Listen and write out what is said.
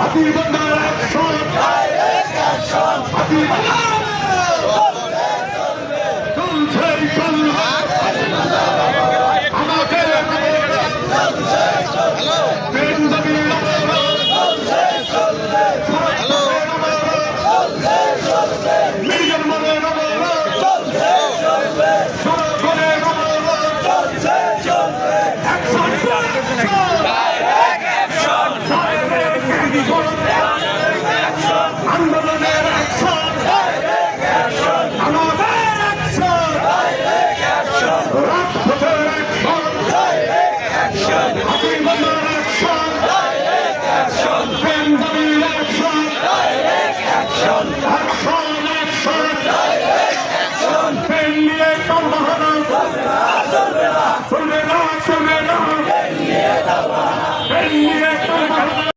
হাতিবান্ধার action, direct action, Hatibandha চলছেই চলবে, আমাদের প্রেম দাবি মিলিয়ন মনে আন্দোলনের অ্যাকশন, আমাদের অ্যাকশন, রাজপথের অ্যাকশন, হাতিবান্ধার অ্যাকশন, প্রেম দাবির অ্যাকশন, অ্যাকশন, অ্যাকশন,